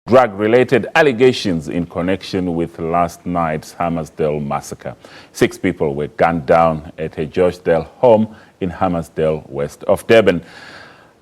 drug-related allegations in connection with last night's Hammarsdale massacre. 6 people were gunned down at a Joshdale home in Hammarsdale, west of Durban.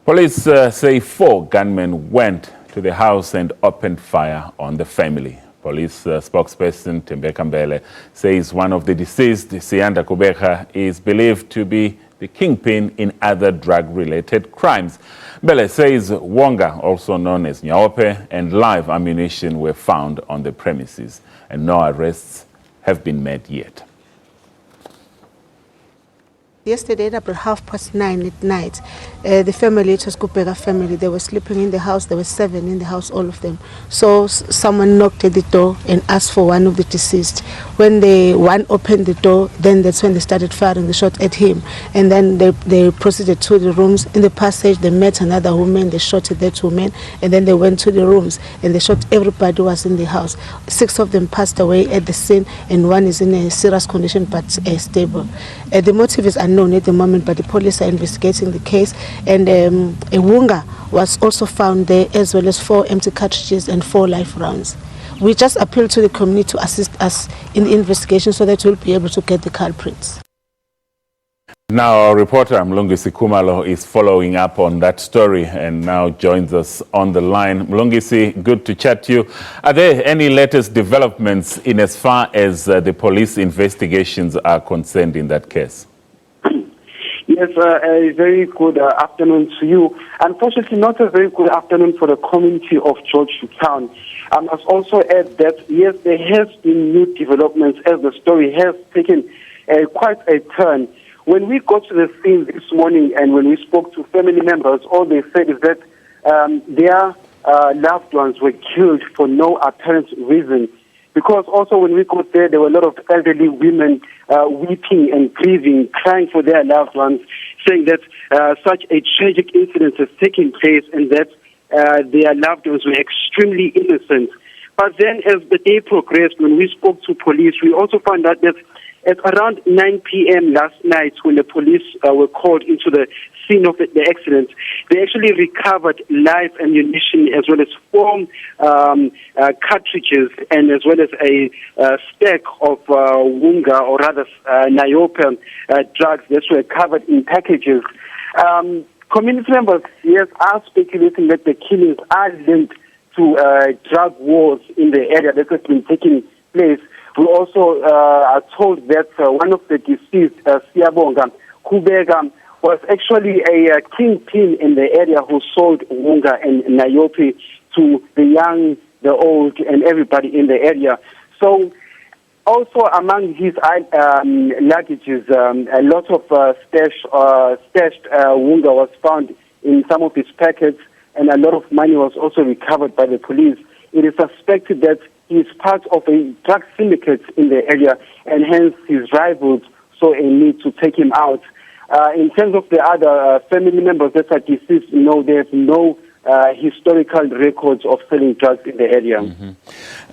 Police say 4 gunmen went to the house and opened fire on the family. Police spokesperson Tembeka Mbele says one of the deceased, Sianda Kubeka, is believed to be the kingpin in other drug-related crimes. Mbele says Wonga, also known as Nyaope, and live ammunition were found on the premises, and no arrests have been made yet. Yesterday at about 9:30 at night, the family, it was Kubeka family, they were sleeping in the house. There were 7 in the house, all of them. So someone knocked at the door and asked for one of the deceased. When one opened the door, then that's when they started firing the shot at him. And then they proceeded to the rooms. In the passage, they met another woman, they shot at that woman, and then they went to the rooms and they shot everybody who was in the house. 6 of them passed away at the scene, and 1 is in a serious condition but stable. The motive is unknown at the moment, but the police are investigating the case, and a wunga was also found there, as well as 4 empty cartridges and 4 live rounds. We just appeal to the community to assist us in the investigation so that we'll be able to get the culprits. Now our reporter Mlungisi Kumalo is following up on that story and now joins us on the line. Mlungisi, good to chat to you. Are there any latest developments in as far as the police investigations are concerned in that case? Yes, a very good afternoon to you. Unfortunately, not a very good afternoon for the community of Joshdale. I must also add that, yes, there has been new developments as the story has taken quite a turn. When we got to the scene this morning and when we spoke to family members, all they said is that their loved ones were killed for no apparent reason. Because also when we got there were a lot of elderly women weeping and grieving, crying for their loved ones, saying that such a tragic incident has taken place and that their loved ones were extremely innocent. But then as the day progressed, when we spoke to police, we also found out that at around 9 p.m. last night, when the police were called into the scene of the accident, they actually recovered live ammunition as well as 4 cartridges and as well as a stack of wunga, or rather niope drugs that were covered in packages. Community members, yes, are speculating that the killings are linked to drug wars in the area that has been taking place. We also are told that one of the deceased, Siabonga Kubeka, was actually a kingpin in the area who sold wunga and niope to the young, the old, and everybody in the area. So also among his luggages, a lot of stashed wunga was found in some of his packets, and a lot of money was also recovered by the police. It is suspected that he is part of a drug syndicate in the area, and hence his rivals saw a need to take him out. In terms of the other family members that are deceased, no, there's no historical records of selling drugs in the area. Mm-hmm.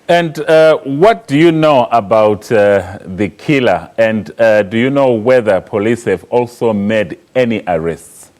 And what do you know about the killer? And do you know whether police have also made any arrests?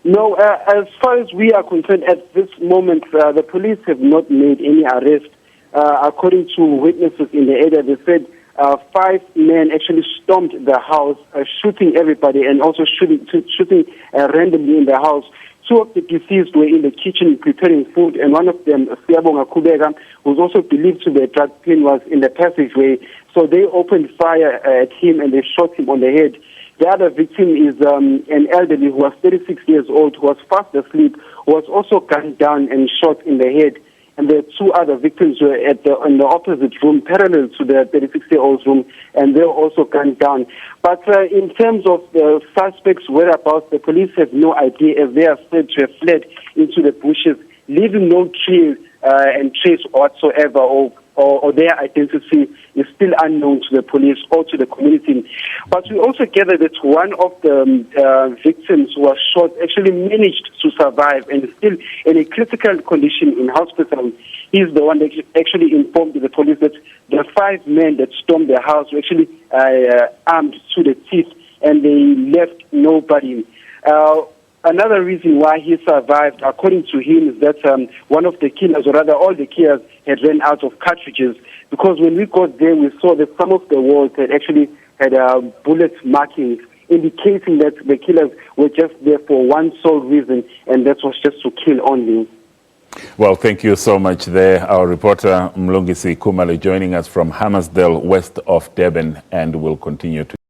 No, as far as we are concerned at this moment, the police have not made any arrests. According to witnesses in the area, they said 5 men actually stormed the house, shooting everybody and also shooting randomly in the house. 2 of the deceased were in the kitchen preparing food, and one of them, Siabonga Kubeka, who's also believed to be a drug pin, was in the passageway. So they opened fire at him and they shot him on the head. The other victim is an elderly who was 36 years old, who was fast asleep, who was also gunned down and shot in the head. And the 2 other victims were in the opposite room, parallel to the 36-year-old's room, and they were also gunned down. But in terms of the suspects' whereabouts, the police have no idea, as they are said to have fled into the bushes, leaving no trail and trace whatsoever, or their identity is still unknown to the police or to the community. But we also gather that one of the victims who was shot actually managed to survive and is still in a critical condition in hospital. He's the one that actually informed the police that the 5 men that stormed the house were actually armed to the teeth and they left nobody. another reason why he survived, according to him, is that one of the killers, or rather all the killers, had ran out of cartridges. Because when we got there, we saw that some of the walls had actually had bullet markings, indicating that the killers were just there for one sole reason, and that was just to kill only. Well, thank you so much there. Our reporter Mlungisi Kumale joining us from Hammarsdale, west of Durban, and will continue to